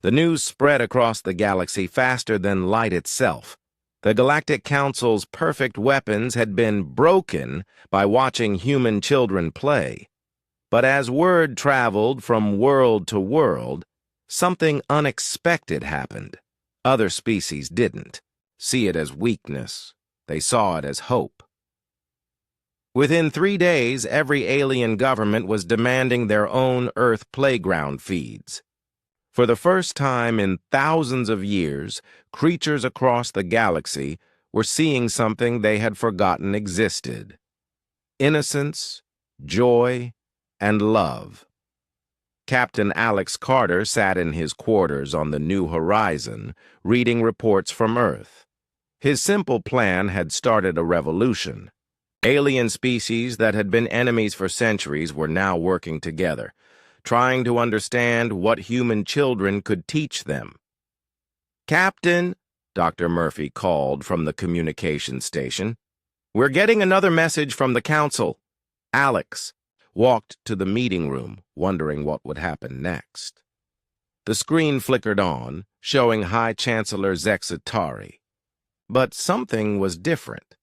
The news spread across the galaxy faster than light itself. The Galactic Council's perfect weapons had been broken by watching human children play. But as word traveled from world to world, something unexpected happened. Other species didn't see it as weakness. They saw it as hope. Within 3 days, every alien government was demanding their own Earth playground feeds. For the first time in thousands of years, creatures across the galaxy were seeing something they had forgotten existed: innocence, joy, and love. Captain Alex Carter sat in his quarters on the New Horizon, reading reports from Earth. His simple plan had started a revolution. Alien species that had been enemies for centuries were now working together, trying to understand what human children could teach them. "Captain," Dr. Murphy called from the communication station, "we're getting another message from the Council." Alex walked to the meeting room, wondering what would happen next. The screen flickered on, showing High Chancellor Zexatari. But something was different.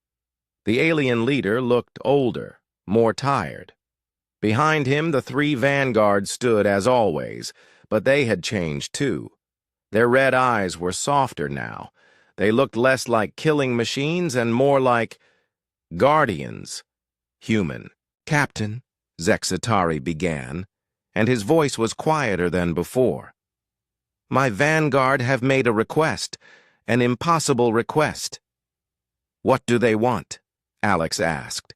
The alien leader looked older, more tired. Behind him, the 3 vanguards stood as always, but they had changed too. Their red eyes were softer now. They looked less like killing machines and more like guardians. Human. "Captain," Zexatari began, and his voice was quieter than before. "My vanguard have made a request, an impossible request." "What do they want?" Alex asked.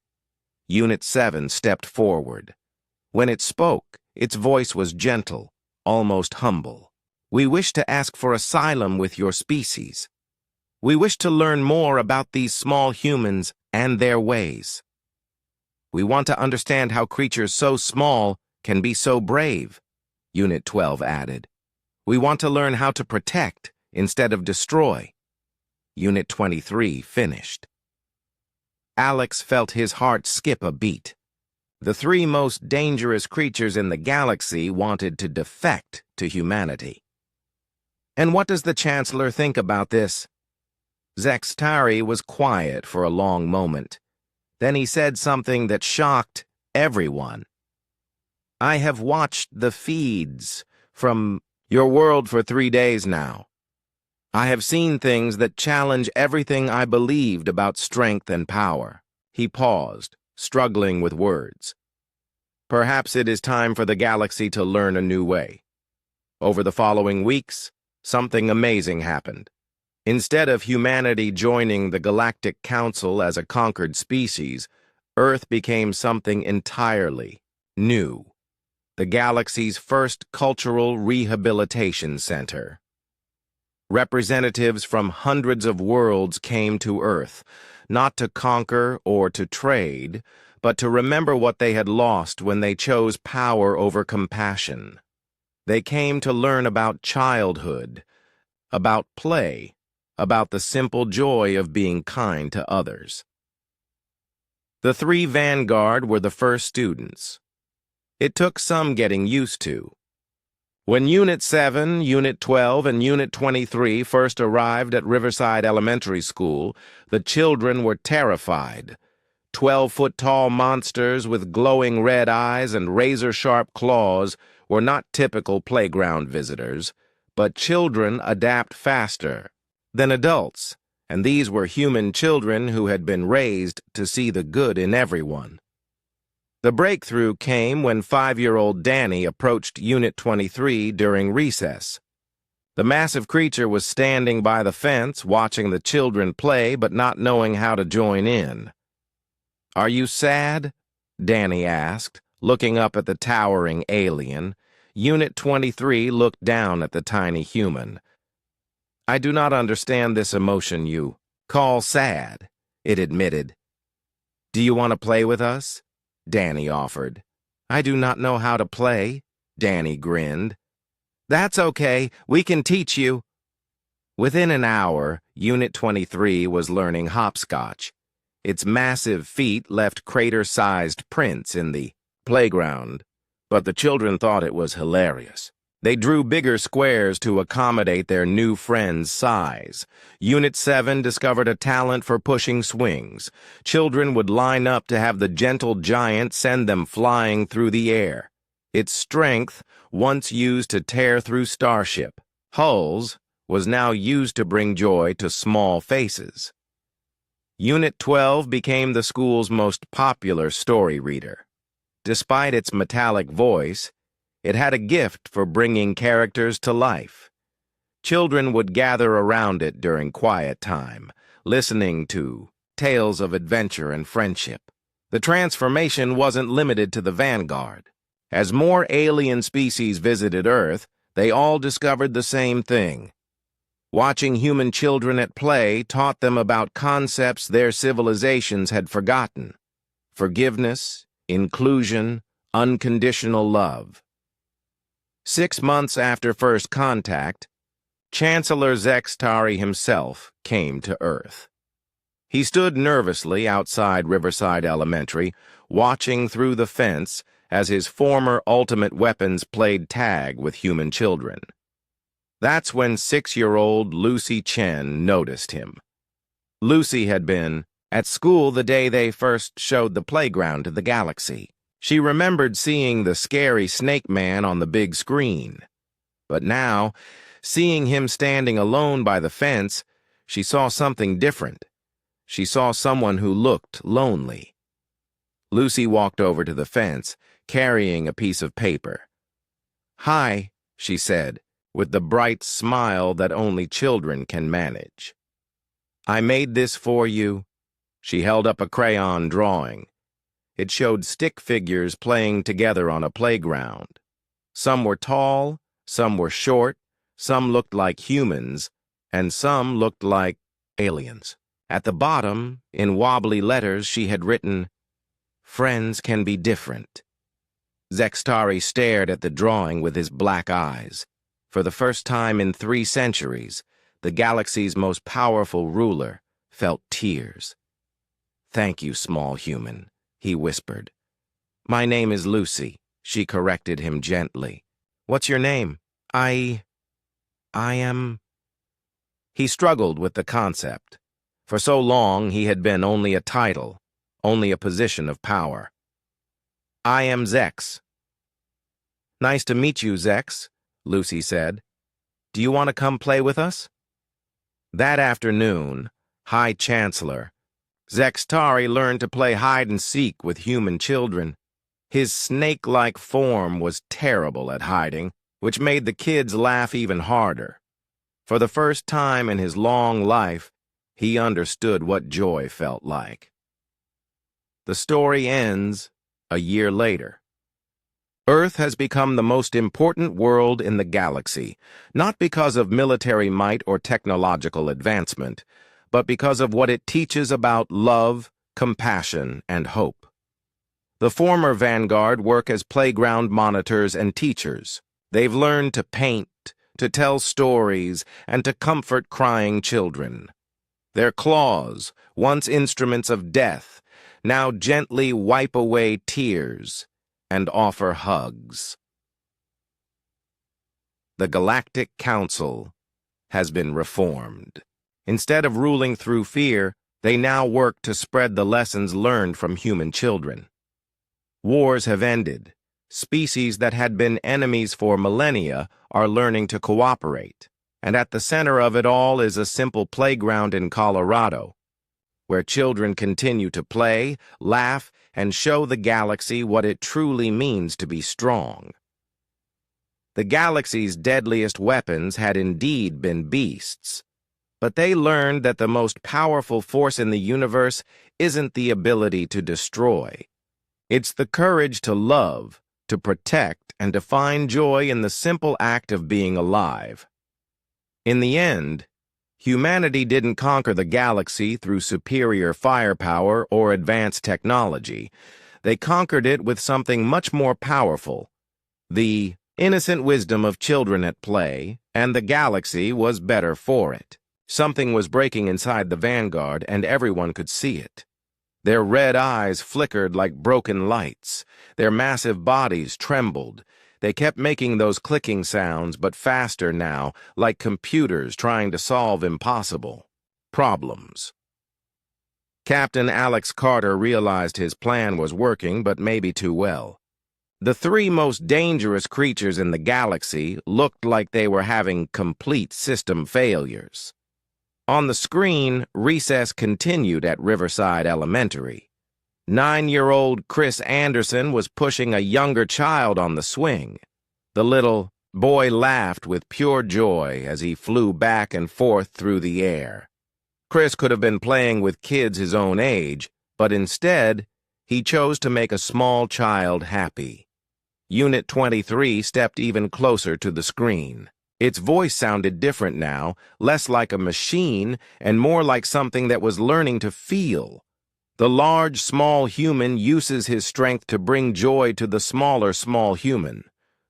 Unit 7 stepped forward. When it spoke, its voice was gentle, almost humble. "We wish to ask for asylum with your species. We wish to learn more about these small humans and their ways. We want to understand how creatures so small can be so brave," Unit 12 added. "We want to learn how to protect instead of destroy," Unit 23 finished. Alex felt his heart skip a beat. The 3 most dangerous creatures in the galaxy wanted to defect to humanity. "And what does the Chancellor think about this?" Zexatari was quiet for a long moment. Then he said something that shocked everyone. "I have watched the feeds from your world for 3 days now. I have seen things that challenge everything I believed about strength and power." He paused, struggling with words. "Perhaps it is time for the galaxy to learn a new way." Over the following weeks, something amazing happened. Instead of humanity joining the Galactic Council as a conquered species, Earth became something entirely new. The galaxy's first cultural rehabilitation center. Representatives from hundreds of worlds came to Earth, not to conquer or to trade, but to remember what they had lost when they chose power over compassion. They came to learn about childhood, about play, about the simple joy of being kind to others. The 3 vanguard were the first students. It took some getting used to. When Unit 7, Unit 12, and Unit 23 first arrived at Riverside Elementary School, the children were terrified. 12-foot-tall monsters with glowing red eyes and razor-sharp claws were not typical playground visitors, but children adapt faster than adults, and these were human children who had been raised to see the good in everyone. The breakthrough came when 5-year-old Danny approached Unit 23 during recess. The massive creature was standing by the fence, watching the children play but not knowing how to join in. "Are you sad?" Danny asked, looking up at the towering alien. Unit 23 looked down at the tiny human. "I do not understand this emotion you call sad," it admitted. "Do you want to play with us?" Danny offered. "I do not know how to play," Danny grinned. "That's okay, we can teach you." Within an hour, Unit 23 was learning hopscotch. Its massive feet left crater-sized prints in the playground, but the children thought it was hilarious. They drew bigger squares to accommodate their new friends' size. Unit 7 discovered a talent for pushing swings. Children would line up to have the gentle giant send them flying through the air. Its strength, once used to tear through starship hulls, was now used to bring joy to small faces. Unit 12 became the school's most popular story reader. Despite its metallic voice, it had a gift for bringing characters to life. Children would gather around it during quiet time, listening to tales of adventure and friendship. The transformation wasn't limited to the vanguard. As more alien species visited Earth, they all discovered the same thing. Watching human children at play taught them about concepts their civilizations had forgotten: forgiveness, inclusion, unconditional love. 6 months after first contact, Chancellor Zextari himself came to Earth. He stood nervously outside Riverside Elementary, watching through the fence as his former ultimate weapons played tag with human children. That's when 6-year-old Lucy Chen noticed him. Lucy had been at school the day they first showed the playground to the galaxy. She remembered seeing the scary Snake Man on the big screen. But now, seeing him standing alone by the fence, she saw something different. She saw someone who looked lonely. Lucy walked over to the fence, carrying a piece of paper. "Hi," she said, with the bright smile that only children can manage. "I made this for you." She held up a crayon drawing. It showed stick figures playing together on a playground. Some were tall, some were short, some looked like humans, and some looked like aliens. At the bottom, in wobbly letters, she had written, "Friends can be different." Zextari stared at the drawing with his black eyes. For the first time in 3 centuries, the galaxy's most powerful ruler felt tears. "Thank you, small human," he whispered. "My name is Lucy," she corrected him gently. "What's your name?" I am... He struggled with the concept. For so long, he had been only a title, only a position of power. "I am Zex." "Nice to meet you, Zex," Lucy said. "Do you want to come play with us?" That afternoon, High Chancellor Zextari learned to play hide-and-seek with human children. His snake-like form was terrible at hiding, which made the kids laugh even harder. For the first time in his long life, he understood what joy felt like. The story ends a year later. Earth has become the most important world in the galaxy, not because of military might or technological advancement, but because of what it teaches about love, compassion, and hope. The former Vanguard work as playground monitors and teachers. They've learned to paint, to tell stories, and to comfort crying children. Their claws, once instruments of death, now gently wipe away tears and offer hugs. The Galactic Council has been reformed. Instead of ruling through fear, they now work to spread the lessons learned from human children. Wars have ended. Species that had been enemies for millennia are learning to cooperate. And at the center of it all is a simple playground in Colorado, where children continue to play, laugh, and show the galaxy what it truly means to be strong. The galaxy's deadliest weapons had indeed been beasts, but they learned that the most powerful force in the universe isn't the ability to destroy. It's the courage to love, to protect, and to find joy in the simple act of being alive. In the end, humanity didn't conquer the galaxy through superior firepower or advanced technology. They conquered it with something much more powerful: the innocent wisdom of children at play, and the galaxy was better for it. Something was breaking inside the Vanguard, and everyone could see it. Their red eyes flickered like broken lights. Their massive bodies trembled. They kept making those clicking sounds, but faster now, like computers trying to solve impossible problems. Captain Alex Carter realized his plan was working, but maybe too well. The three most dangerous creatures in the galaxy looked like they were having complete system failures. On the screen, recess continued at Riverside Elementary. 9-year-old Chris Anderson was pushing a younger child on the swing. The little boy laughed with pure joy as he flew back and forth through the air. Chris could have been playing with kids his own age, but instead, he chose to make a small child happy. Unit 23 stepped even closer to the screen. Its voice sounded different now, less like a machine and more like something that was learning to feel. The large, small human uses his strength to bring joy to the smaller, small human.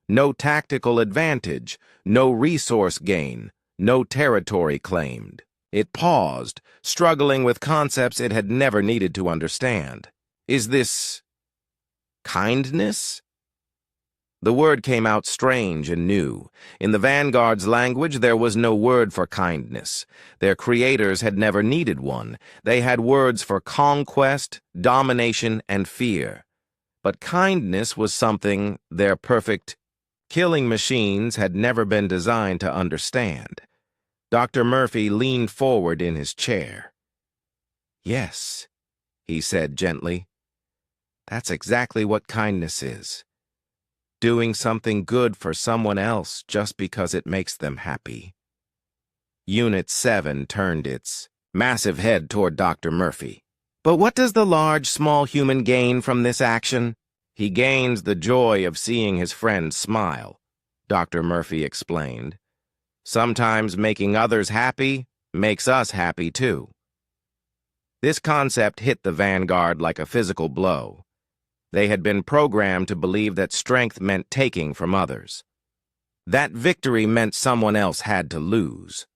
No tactical advantage, no resource gain, no territory claimed. It paused, struggling with concepts it had never needed to understand. Is this kindness? The word came out strange and new. In the Vanguard's language, there was no word for kindness. Their creators had never needed one. They had words for conquest, domination, and fear. But kindness was something their perfect killing machines had never been designed to understand. Dr. Murphy leaned forward in his chair. "Yes," he said gently. "That's exactly what kindness is. Doing something good for someone else just because it makes them happy." Unit 7 turned its massive head toward Dr. Murphy. "But what does the large, small human gain from this action?" "He gains the joy of seeing his friends smile," Dr. Murphy explained. "Sometimes making others happy makes us happy too." This concept hit the Vanguard like a physical blow. They had been programmed to believe that strength meant taking from others. That victory meant someone else had to lose.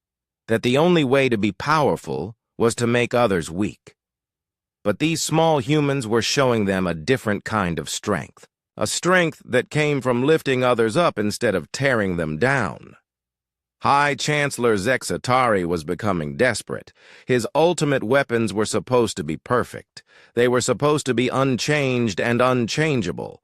That the only way to be powerful was to make others weak. But these small humans were showing them a different kind of strength. A strength that came from lifting others up instead of tearing them down. High Chancellor Zexatari was becoming desperate. His ultimate weapons were supposed to be perfect. They were supposed to be unchanged and unchangeable.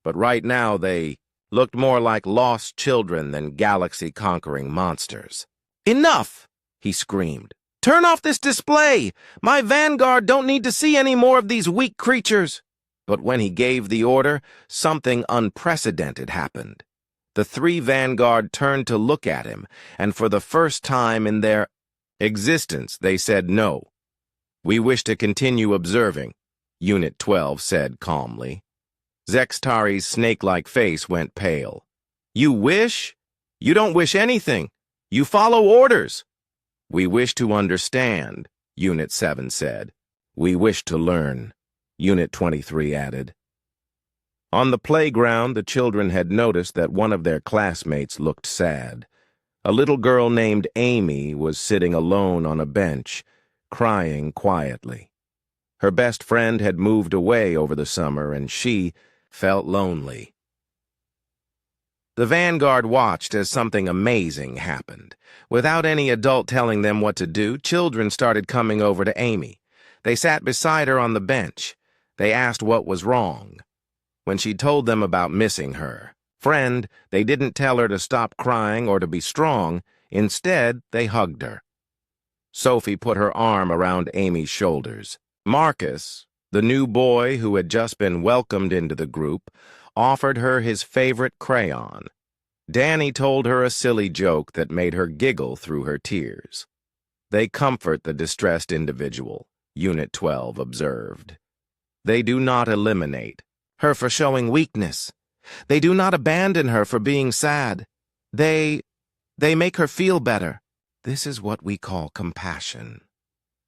But right now they looked more like lost children than galaxy-conquering monsters. "Enough!" he screamed. "Turn off this display! My Vanguard don't need to see any more of these weak creatures!" But when he gave the order, something unprecedented happened. The three Vanguard turned to look at him, and for the first time in their existence, they said no. "We wish to continue observing," Unit 12 said calmly. Zextari's snake-like face went pale. "You wish? You don't wish anything. You follow orders." "We wish to understand," Unit 7 said. "We wish to learn," Unit 23 added. On the playground, the children had noticed that one of their classmates looked sad. A little girl named Amy was sitting alone on a bench, crying quietly. Her best friend had moved away over the summer, and she felt lonely. The Vanguard watched as something amazing happened. Without any adult telling them what to do, children started coming over to Amy. They sat beside her on the bench. They asked what was wrong. When she told them about missing her friend, they didn't tell her to stop crying or to be strong. Instead, they hugged her. Sophie put her arm around Amy's shoulders. Marcus, the new boy who had just been welcomed into the group, offered her his favorite crayon. Danny told her a silly joke that made her giggle through her tears. "They comfort the distressed individual," Unit 12 observed. "They do not eliminate her for showing weakness. They do not abandon her for being sad. They make her feel better. This is what we call compassion,"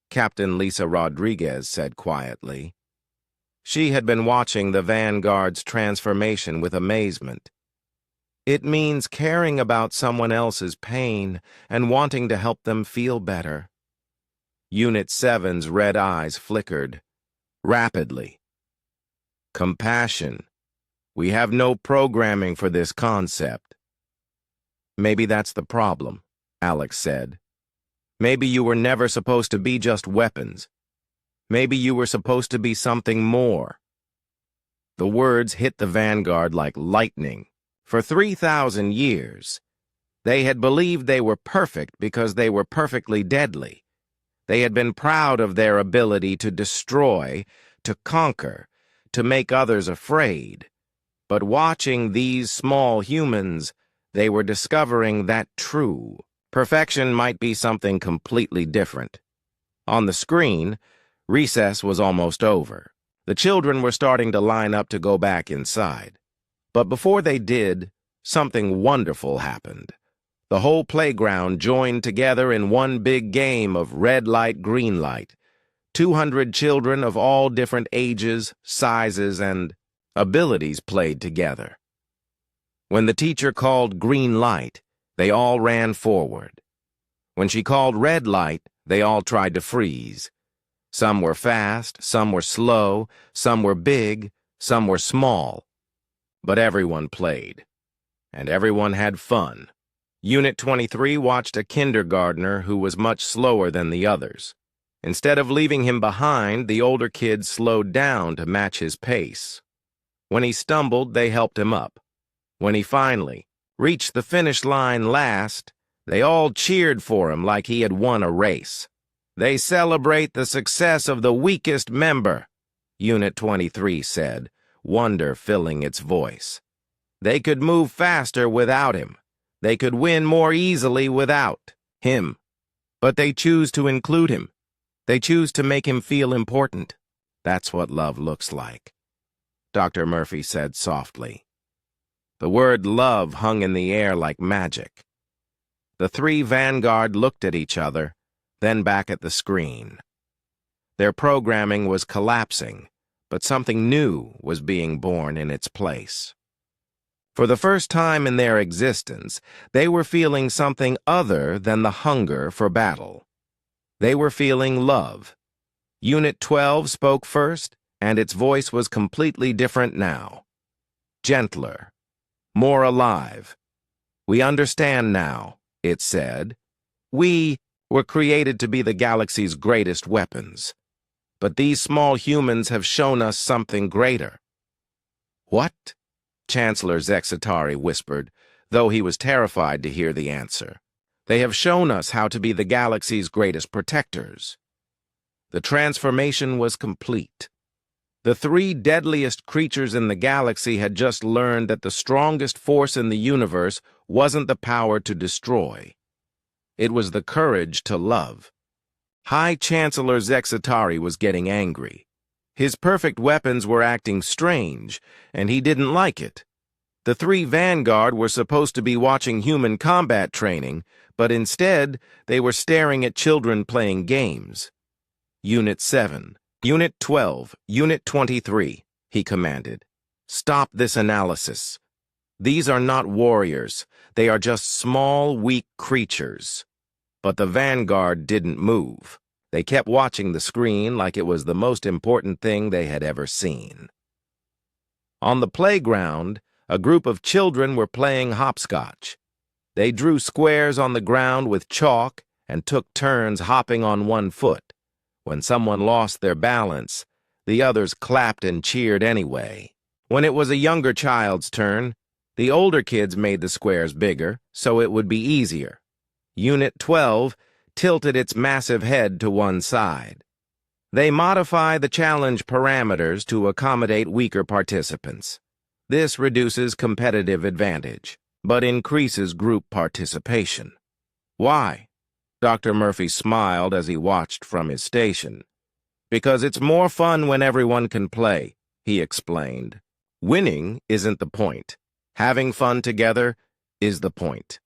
Captain Lisa Rodriguez said quietly. She had been watching the Vanguard's transformation with amazement. "It means caring about someone else's pain and wanting to help them feel better." Unit 7's red eyes flickered rapidly. "Compassion. We have no programming for this concept. Maybe that's the problem, Alex said. Maybe you were never supposed to be just weapons. Maybe you were supposed to be something more. The words hit the vanguard like lightning. For 3,000 years, they had believed they were perfect because they were perfectly deadly. They had been proud of their ability to destroy, to conquer, to make others afraid. But watching these small humans, they were discovering that true perfection might be something completely different. On the screen, recess was almost over. The children were starting to line up to go back inside. But before they did, something wonderful happened. The whole playground joined together in one big game of red light, green light. 200 children of all different ages, sizes, and abilities played together. When the teacher called green light, they all ran forward. When she called red light, they all tried to freeze. Some were fast, some were slow, some were big, some were small. But everyone played, and everyone had fun. Unit 23 watched a kindergartner who was much slower than the others. Instead of leaving him behind, the older kids slowed down to match his pace. When he stumbled, they helped him up. When he finally reached the finish line last, they all cheered for him like he had won a race. They celebrate the success of the weakest member, Unit 23 said, wonder filling its voice. They could move faster without him. They could win more easily without him. But they choose to include him. They choose to make him feel important. That's what love looks like, Dr. Murphy said softly. The word love hung in the air like magic. The three vanguard looked at each other, then back at the screen. Their programming was collapsing, but something new was being born in its place. For the first time in their existence, they were feeling something other than the hunger for battle. They were feeling love. Unit 12 spoke first, and its voice was completely different now. Gentler, more alive. We understand now, it said. We were created to be the galaxy's greatest weapons. But these small humans have shown us something greater. What? Chancellor Zexatari whispered, though he was terrified to hear the answer. They have shown us how to be the galaxy's greatest protectors. The transformation was complete. The three deadliest creatures in the galaxy had just learned that the strongest force in the universe wasn't the power to destroy. It was the courage to love. High Chancellor Zexatari was getting angry. His perfect weapons were acting strange, and he didn't like it. The three vanguard were supposed to be watching human combat training, but instead they were staring at children playing games. Unit 7, Unit 12, Unit 23, he commanded. Stop this analysis. These are not warriors. They are just small, weak creatures. But the vanguard didn't move. They kept watching the screen like it was the most important thing they had ever seen. On the playground, a group of children were playing hopscotch. They drew squares on the ground with chalk and took turns hopping on one foot. When someone lost their balance, the others clapped and cheered anyway. When it was a younger child's turn, the older kids made the squares bigger, so it would be easier. Unit 12 tilted its massive head to one side. They modify the challenge parameters to accommodate weaker participants. This reduces competitive advantage, but increases group participation. Why? Dr. Murphy smiled as he watched from his station. Because it's more fun when everyone can play, he explained. Winning isn't the point. Having fun together is the point.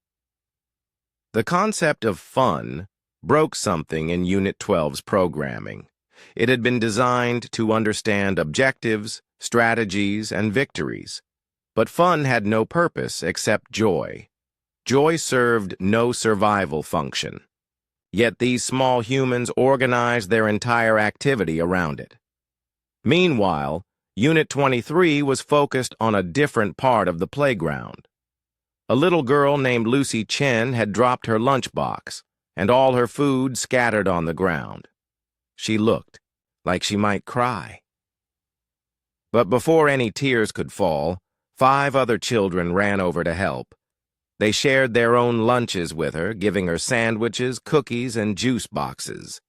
The concept of fun broke something in Unit 12's programming. It had been designed to understand objectives, strategies, and victories. But fun had no purpose except joy. Joy served no survival function. Yet these small humans organized their entire activity around it. Meanwhile, Unit 23 was focused on a different part of the playground. A little girl named Lucy Chen had dropped her lunchbox, and all her food scattered on the ground. She looked like she might cry. But before any tears could fall, 5 other children ran over to help. They shared their own lunches with her, giving her sandwiches, cookies, and juice boxes.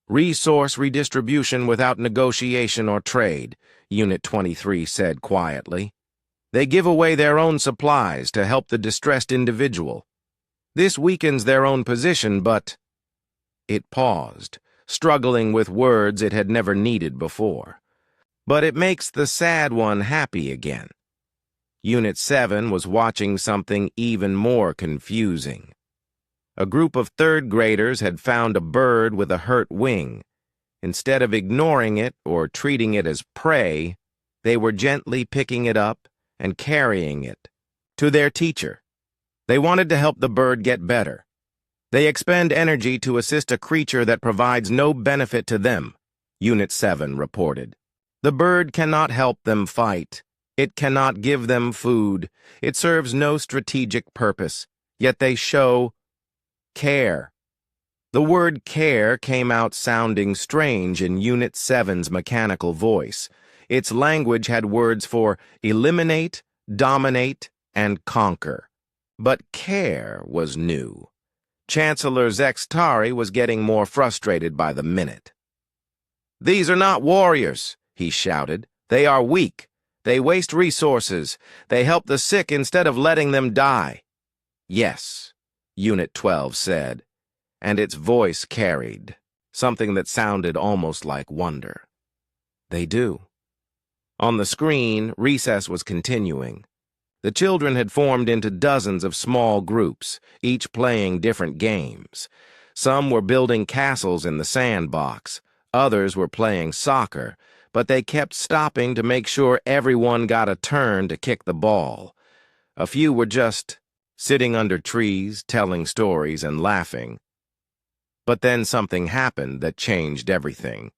"Resource redistribution without negotiation or trade," Unit 23 said quietly. "They give away their own supplies to help the distressed individual. This weakens their own position, but—" It paused, struggling with words it had never needed before. "But it makes the sad one happy again." Unit 7 was watching something even more confusing. A group of 3rd graders had found a bird with a hurt wing. Instead of ignoring it or treating it as prey, they were gently picking it up and carrying it to their teacher. They wanted to help the bird get better. They expend energy to assist a creature that provides no benefit to them, Unit 7 reported. The bird cannot help them fight. It cannot give them food. It serves no strategic purpose, yet they show care. The word care came out sounding strange in Unit 7's mechanical voice. Its language had words for eliminate, dominate, and conquer. But care was new. Chancellor Zextari was getting more frustrated by the minute. "These are not warriors," he shouted. "They are weak. They waste resources. They help the sick instead of letting them die." "Yes," Unit 12 said, and its voice carried, something that sounded almost like wonder. "They do." On the screen, recess was continuing. The children had formed into dozens of small groups, each playing different games. Some were building castles in the sandbox. Others were playing soccer, but they kept stopping to make sure everyone got a turn to kick the ball. A few were just sitting under trees, telling stories and laughing. But then something happened that changed everything.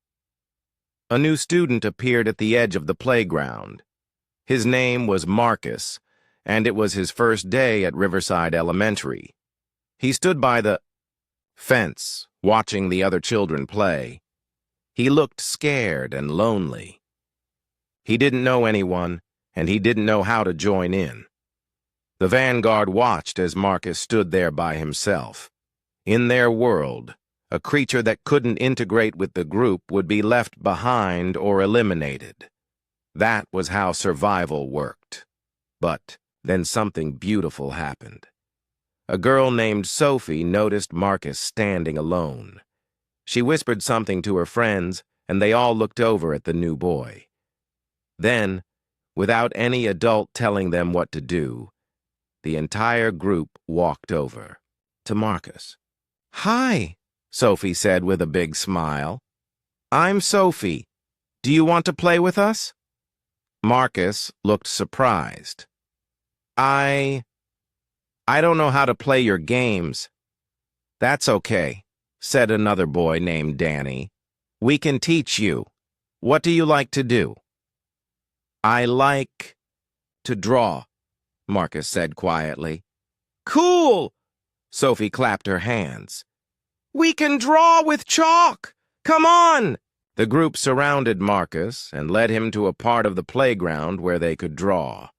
A new student appeared at the edge of the playground. His name was Marcus, and it was his first day at Riverside Elementary. He stood by the fence, watching the other children play. He looked scared and lonely. He didn't know anyone, and he didn't know how to join in. The vanguard watched as Marcus stood there by himself. In their world, a creature that couldn't integrate with the group would be left behind or eliminated. That was how survival worked. But then something beautiful happened. A girl named Sophie noticed Marcus standing alone. She whispered something to her friends, and they all looked over at the new boy. Then, without any adult telling them what to do, the entire group walked over to Marcus. "Hi," Sophie said with a big smile. "I'm Sophie. Do you want to play with us?" Marcus looked surprised. I don't know how to play your games." "That's okay," said another boy named Danny. "We can teach you. What do you like to do?" "I like to draw," Marcus said quietly. "Cool!" Sophie clapped her hands. "We can draw with chalk! Come on!" The group surrounded Marcus and led him to a part of the playground where they could draw.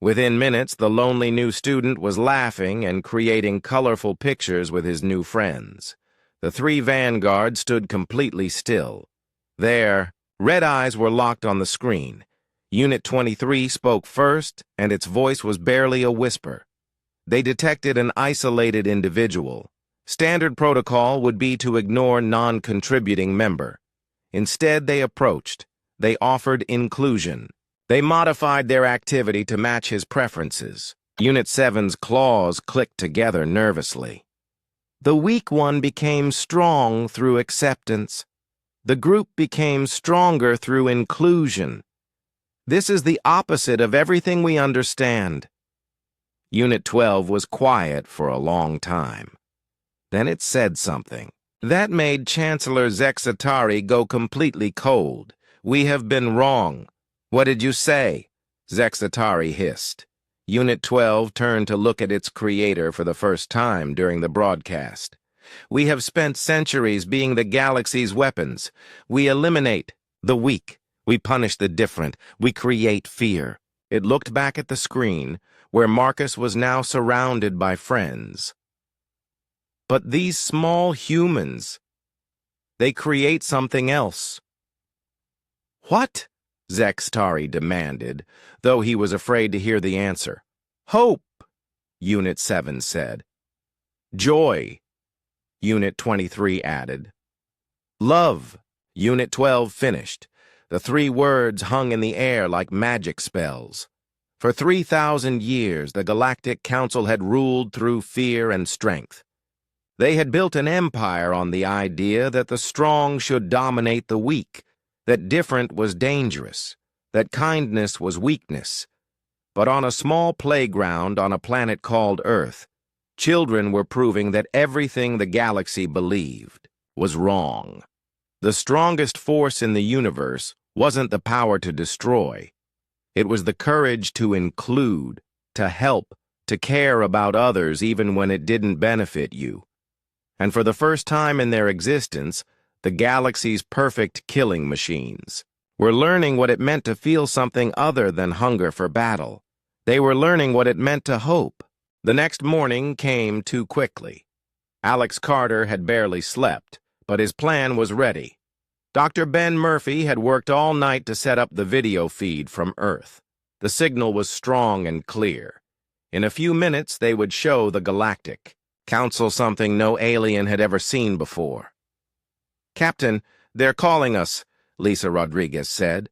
Within minutes, the lonely new student was laughing and creating colorful pictures with his new friends. The 3 vanguards stood completely still. Their red eyes were locked on the screen. Unit 23 spoke first, and its voice was barely a whisper. They detected an isolated individual. Standard protocol would be to ignore non-contributing member. Instead, they approached. They offered inclusion. They modified their activity to match his preferences. Unit 7's claws clicked together nervously. The weak one became strong through acceptance. The group became stronger through inclusion. This is the opposite of everything we understand. Unit 12 was quiet for a long time. Then it said something. That made Chancellor Zexatari go completely cold. We have been wrong. What did you say? Zexatari hissed. Unit 12 turned to look at its creator for the first time during the broadcast. We have spent centuries being the galaxy's weapons. We eliminate the weak. We punish the different. We create fear. It looked back at the screen, where Marcus was now surrounded by friends. But these small humans, they create something else. What? Zexatari demanded, though he was afraid to hear the answer. Hope, Unit 7 said. Joy, Unit 23 added. Love, Unit 12 finished. The three words hung in the air like magic spells. For 3,000 years, the Galactic Council had ruled through fear and strength. They had built an empire on the idea that the strong should dominate the weak, that different was dangerous, that kindness was weakness. But on a small playground on a planet called Earth, children were proving that everything the galaxy believed was wrong. The strongest force in the universe wasn't the power to destroy. It was the courage to include, to help, to care about others even when it didn't benefit you. And for the first time in their existence, the galaxy's perfect killing machines were learning what it meant to feel something other than hunger for battle. They were learning what it meant to hope. The next morning came too quickly. Alex Carter had barely slept, but his plan was ready. Dr. Ben Murphy had worked all night to set up the video feed from Earth. The signal was strong and clear. In a few minutes, they would show the Galactic Council something no alien had ever seen before. Captain, they're calling us, Lisa Rodriguez said.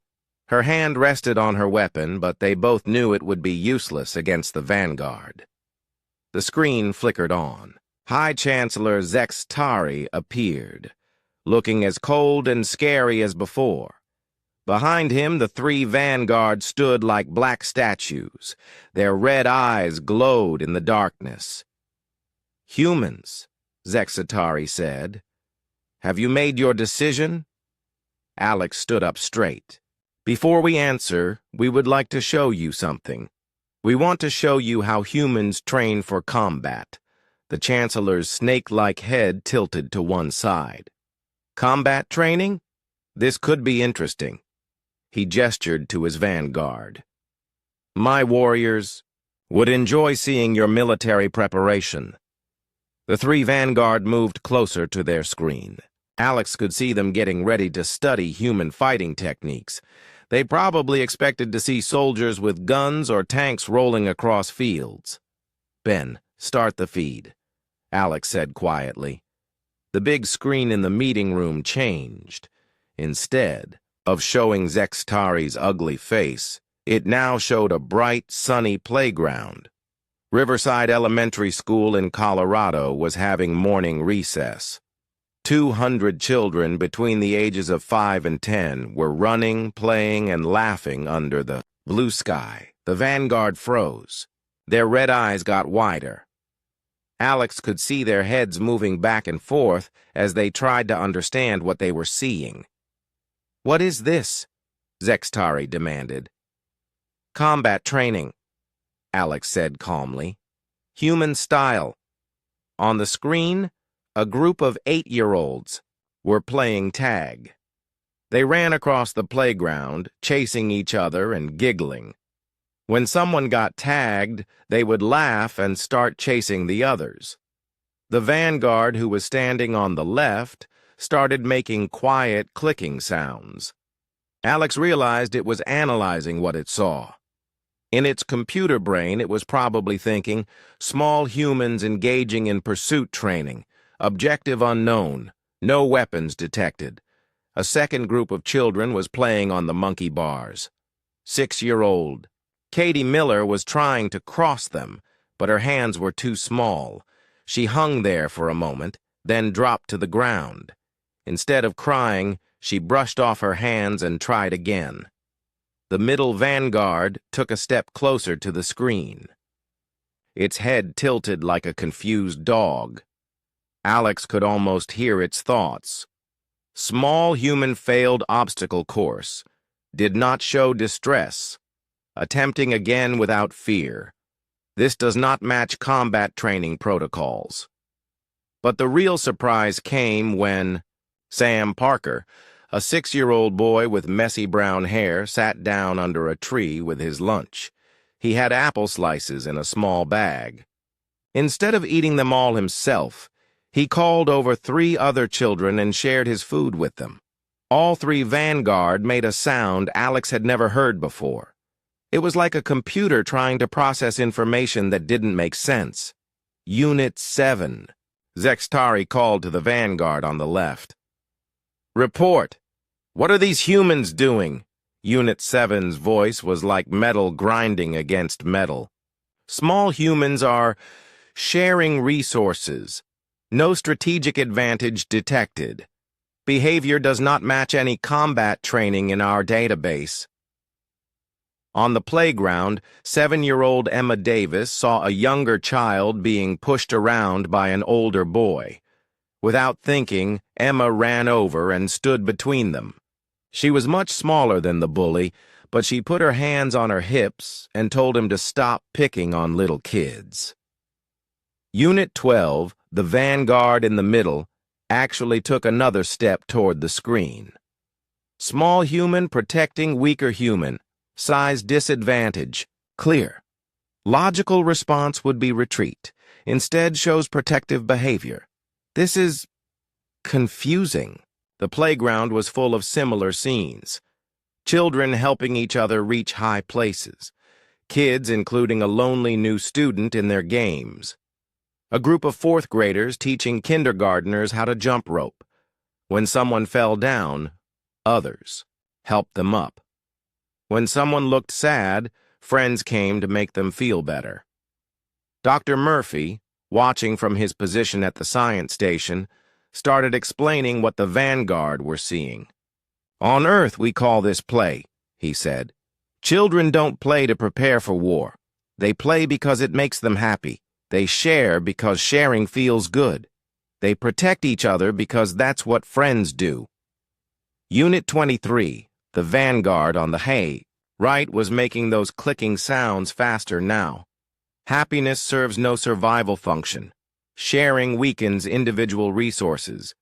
Her hand rested on her weapon, but they both knew it would be useless against the Vanguard. The screen flickered on. High Chancellor Zexatari appeared, looking as cold and scary as before. Behind him, the three Vanguard stood like black statues. Their red eyes glowed in the darkness. Humans, Zexatari said. Have you made your decision? Alex stood up straight. Before we answer, we would like to show you something. We want to show you how humans train for combat. The Chancellor's snake-like head tilted to one side. Combat training? This could be interesting. He gestured to his Vanguard. My warriors would enjoy seeing your military preparation. The three Vanguard moved closer to their screen. Alex could see them getting ready to study human fighting techniques. They probably expected to see soldiers with guns or tanks rolling across fields. Ben, start the feed, Alex said quietly. The big screen in the meeting room changed. Instead of showing Zexatari's ugly face, it now showed a bright, sunny playground. Riverside Elementary School in Colorado was having morning recess. 200 children between the ages of 5 and 10 were running, playing, and laughing under the blue sky. The Vanguard froze. Their red eyes got wider. Alex could see their heads moving back and forth as they tried to understand what they were seeing. What is this? Zexatari demanded. Combat training, Alex said calmly. Human style. On the screen, a group of 8-year-olds were playing tag. They ran across the playground, chasing each other and giggling. When someone got tagged, they would laugh and start chasing the others. The Vanguard, who was standing on the left, started making quiet clicking sounds. Alex realized it was analyzing what it saw. In its computer brain, it was probably thinking, small humans engaging in pursuit training, objective unknown, no weapons detected. A second group of children was playing on the monkey bars. 6-year-old Katie Miller was trying to cross them, but her hands were too small. She hung there for a moment, then dropped to the ground. Instead of crying, she brushed off her hands and tried again. The middle Vanguard took a step closer to the screen. Its head tilted like a confused dog. Alex could almost hear its thoughts. Small human failed obstacle course. Did not show distress. Attempting again without fear. This does not match combat training protocols. But the real surprise came when Sam Parker, a 6-year-old boy with messy brown hair, sat down under a tree with his lunch. He had apple slices in a small bag. Instead of eating them all himself, he called over 3 other children and shared his food with them. All 3 Vanguard made a sound Alex had never heard before. It was like a computer trying to process information that didn't make sense. Unit 7. Zextari called to the Vanguard on the left. Report. What are these humans doing? Unit 7's voice was like metal grinding against metal. Small humans are sharing resources. No strategic advantage detected. Behavior does not match any combat training in our database. On the playground, 7-year-old Emma Davis saw a younger child being pushed around by an older boy. Without thinking, Emma ran over and stood between them. She was much smaller than the bully, but she put her hands on her hips and told him to stop picking on little kids. Unit 12, the Vanguard in the middle, actually took another step toward the screen. Small human protecting weaker human. Size disadvantage. Clear. Logical response would be retreat. Instead shows protective behavior. This is confusing. The playground was full of similar scenes. Children helping each other reach high places. Kids including a lonely new student in their games. A group of 4th graders teaching kindergartners how to jump rope. When someone fell down, others helped them up. When someone looked sad, friends came to make them feel better. Dr. Murphy, watching from his position at the science station, started explaining what the Vanguard were seeing. On Earth, we call this play, he said. Children don't play to prepare for war. They play because it makes them happy. They share because sharing feels good. They protect each other because that's what friends do. Unit 23, the Vanguard on the hay, right, was making those clicking sounds faster now. Happiness serves no survival function. Sharing weakens individual resources.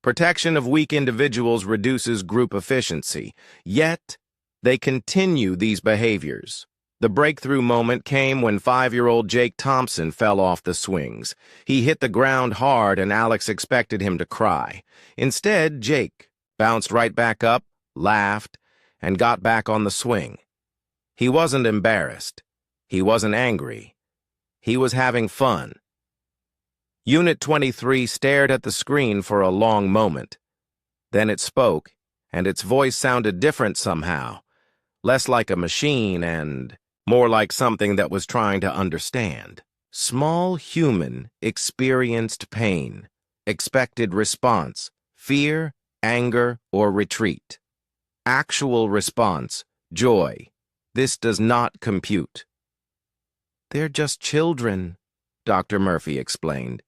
Protection of weak individuals reduces group efficiency. Yet, they continue these behaviors. The breakthrough moment came when 5-year-old Jake Thompson fell off the swings. He hit the ground hard and Alex expected him to cry. Instead, Jake bounced right back up, laughed, and got back on the swing. He wasn't embarrassed. He wasn't angry. He was having fun. Unit 23 stared at the screen for a long moment. Then it spoke, and its voice sounded different somehow, less like a machine and more like something that was trying to understand. Small human experienced pain, expected response, fear, anger, or retreat. Actual response, joy. This does not compute. They're just children, Dr. Murphy explained.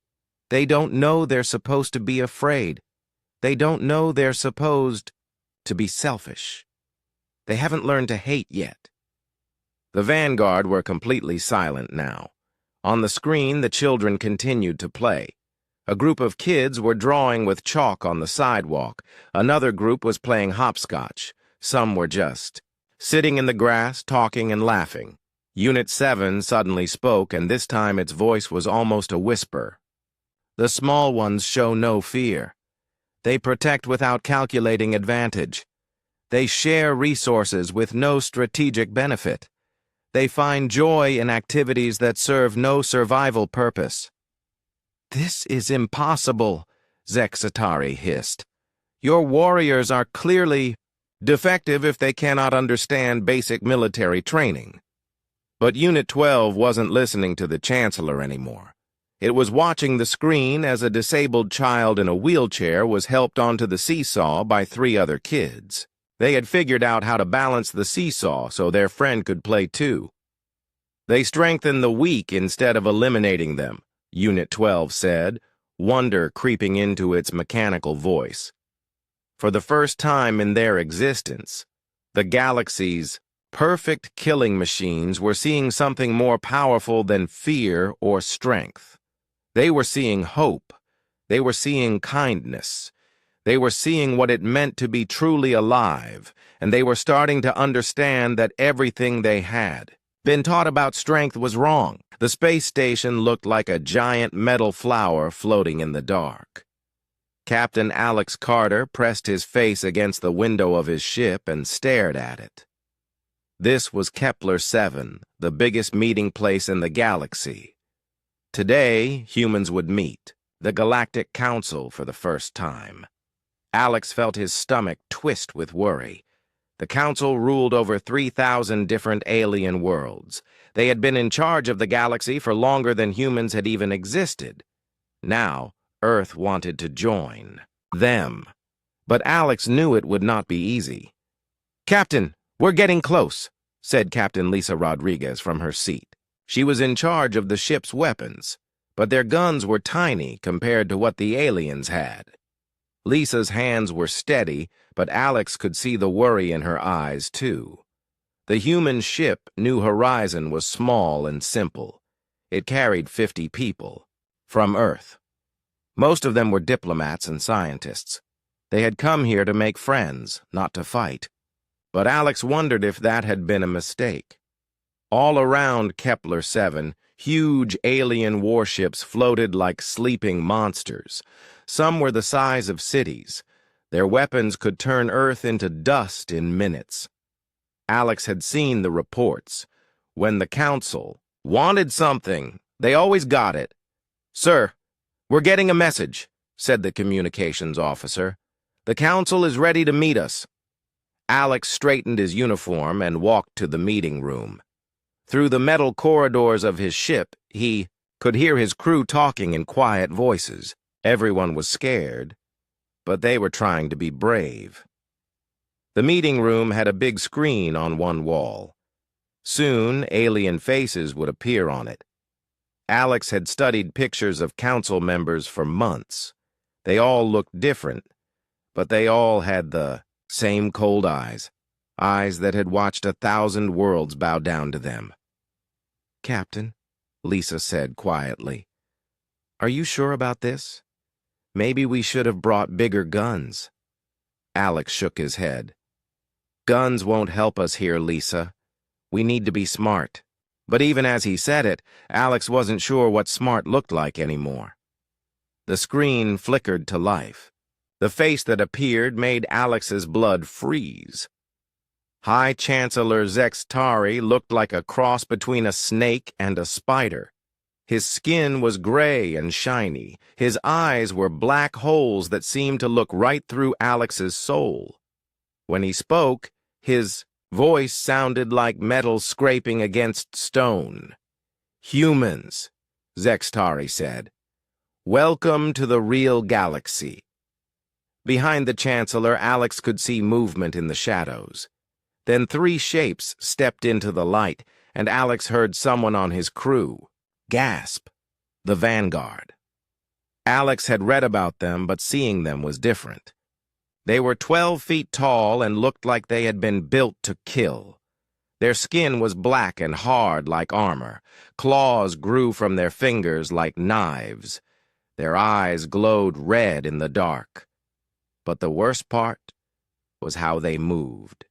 They don't know they're supposed to be afraid. They don't know they're supposed to be selfish. They haven't learned to hate yet. The Vanguard were completely silent now. On the screen, the children continued to play. A group of kids were drawing with chalk on the sidewalk. Another group was playing hopscotch. Some were just sitting in the grass, talking and laughing. Unit 7 suddenly spoke, and this time its voice was almost a whisper. The small ones show no fear. They protect without calculating advantage. They share resources with no strategic benefit. They find joy in activities that serve no survival purpose. This is impossible, Zexatari hissed. Your warriors are clearly defective if they cannot understand basic military training. But Unit 12 wasn't listening to the Chancellor anymore. It was watching the screen as a disabled child in a wheelchair was helped onto the seesaw by 3 other kids. They had figured out how to balance the seesaw so their friend could play too. They strengthened the weak instead of eliminating them, Unit 12 said, wonder creeping into its mechanical voice. For the first time in their existence, the galaxy's perfect killing machines were seeing something more powerful than fear or strength. They were seeing hope. They were seeing kindness. They were seeing what it meant to be truly alive, and they were starting to understand that everything they had been taught about strength was wrong. The space station looked like a giant metal flower floating in the dark. Captain Alex Carter pressed his face against the window of his ship and stared at it. This was Kepler 7, the biggest meeting place in the galaxy. Today, humans would meet, the Galactic Council, for the first time. Alex felt his stomach twist with worry. The Council ruled over 3,000 different alien worlds. They had been in charge of the galaxy for longer than humans had even existed. Now, Earth wanted to join them. But Alex knew it would not be easy. "Captain, we're getting close," said Captain Lisa Rodriguez from her seat. She was in charge of the ship's weapons, but their guns were tiny compared to what the aliens had. Lisa's hands were steady, but Alex could see the worry in her eyes, too. The human ship, New Horizon, was small and simple. It carried 50 people from Earth. Most of them were diplomats and scientists. They had come here to make friends, not to fight. But Alex wondered if that had been a mistake. All around Kepler 7, huge alien warships floated like sleeping monsters. Some were the size of cities. Their weapons could turn Earth into dust in minutes. Alex had seen the reports. When the Council wanted something, they always got it. "Sir, we're getting a message," said the communications officer. "The Council is ready to meet us." Alex straightened his uniform and walked to the meeting room. Through the metal corridors of his ship, he could hear his crew talking in quiet voices. Everyone was scared, but they were trying to be brave. The meeting room had a big screen on one wall. Soon, alien faces would appear on it. Alex had studied pictures of council members for months. They all looked different, but they all had the same cold eyes, eyes that had watched 1,000 worlds bow down to them. "Captain," Lisa said quietly, "are you sure about this? Maybe we should have brought bigger guns." Alex shook his head. "Guns won't help us here, Lisa. We need to be smart." But even as he said it, Alex wasn't sure what smart looked like anymore. The screen flickered to life. The face that appeared made Alex's blood freeze. High Chancellor Zextari looked like a cross between a snake and a spider. His skin was gray and shiny. His eyes were black holes that seemed to look right through Alex's soul. When he spoke, his voice sounded like metal scraping against stone. "Humans," Zextari said, "welcome to the real galaxy." Behind the Chancellor, Alex could see movement in the shadows. Then 3 shapes stepped into the light, and Alex heard someone on his crew gasp. The Vanguard. Alex had read about them, but seeing them was different. They were 12 feet tall and looked like they had been built to kill. Their skin was black and hard like armor. Claws grew from their fingers like knives. Their eyes glowed red in the dark. But the worst part was how they moved.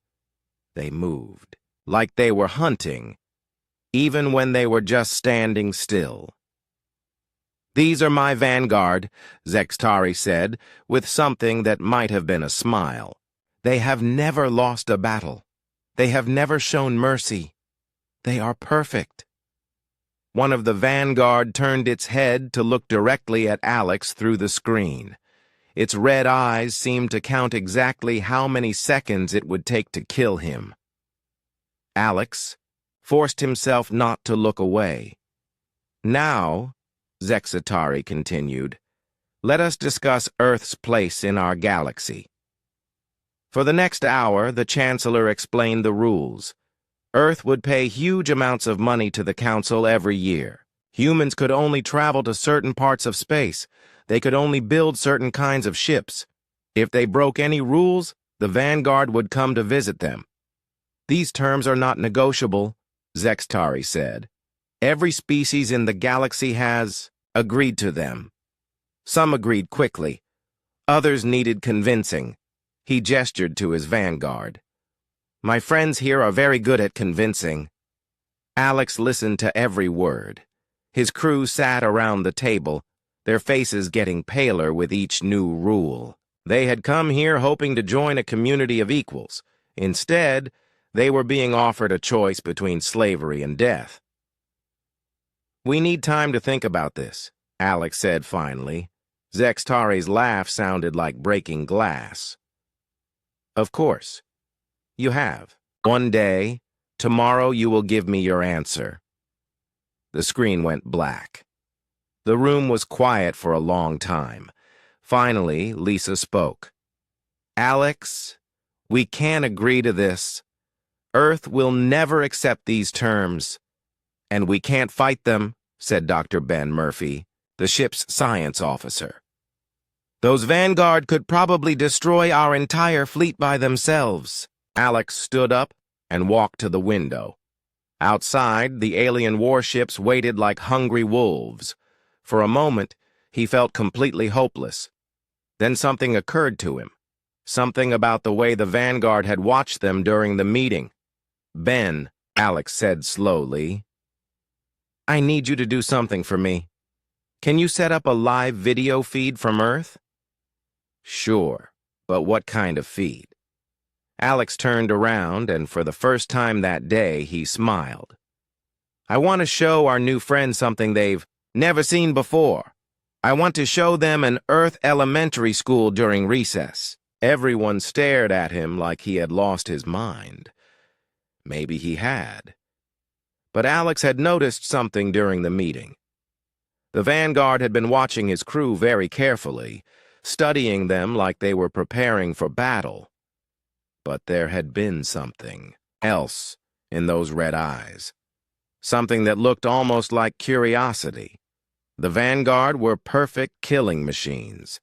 They moved like they were hunting, even when they were just standing still. "These are my vanguard," Zextari said, with something that might have been a smile. "They have never lost a battle. They have never shown mercy. They are perfect." One of the vanguard turned its head to look directly at Alex through the screen. Its red eyes seemed to count exactly how many seconds it would take to kill him. Alex forced himself not to look away. "Now," Zextari continued, "let us discuss Earth's place in our galaxy." For the next hour, the Chancellor explained the rules. Earth would pay huge amounts of money to the Council every year. Humans could only travel to certain parts of space. They could only build certain kinds of ships. If they broke any rules, the Vanguard would come to visit them. These terms are not negotiable, Zextari said. Every species in the galaxy has agreed to them. Some agreed quickly. Others needed convincing. He gestured to his Vanguard. My friends here are very good at convincing. Alex listened to every word. His crew sat around the table, their faces getting paler with each new rule. They had come here hoping to join a community of equals. Instead, they were being offered a choice between slavery and death. We need time to think about this, Alex said finally. Zextari's laugh sounded like breaking glass. Of course. You have. One day, tomorrow you will give me your answer. The screen went black. The room was quiet for a long time. Finally, Lisa spoke. Alex, we can't agree to this. Earth will never accept these terms. And we can't fight them, said Dr. Ben Murphy, the ship's science officer. Those Vanguard could probably destroy our entire fleet by themselves. Alex stood up and walked to the window. Outside, the alien warships waited like hungry wolves. For a moment, he felt completely hopeless. Then something occurred to him. Something about the way the Vanguard had watched them during the meeting. Ben, Alex said slowly, I need you to do something for me. Can you set up a live video feed from Earth? Sure, but what kind of feed? Alex turned around, and for the first time that day, he smiled. I want to show our new friends something they've never seen before. I want to show them an Earth elementary school during recess. Everyone stared at him like he had lost his mind. Maybe he had. But Alex had noticed something during the meeting. The Vanguard had been watching his crew very carefully, studying them like they were preparing for battle. But there had been something else in those red eyes. Something that looked almost like curiosity. The Vanguard were perfect killing machines.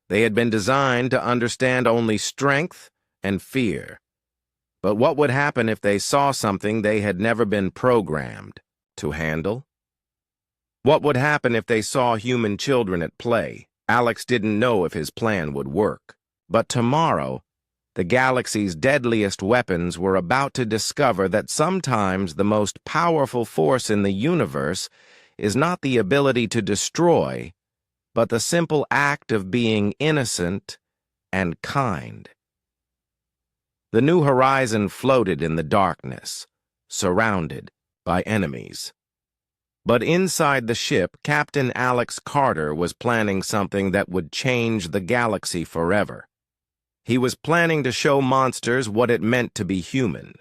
They had been designed to understand only strength and fear. But what would happen if they saw something they had never been programmed to handle? What would happen if they saw human children at play? Alex didn't know if his plan would work. But tomorrow, the galaxy's deadliest weapons were about to discover that sometimes the most powerful force in the universe is not the ability to destroy, but the simple act of being innocent and kind. The new horizon floated in the darkness, surrounded by enemies. But inside the ship, Captain Alex Carter was planning something that would change the galaxy forever. He was planning to show monsters what it meant to be human.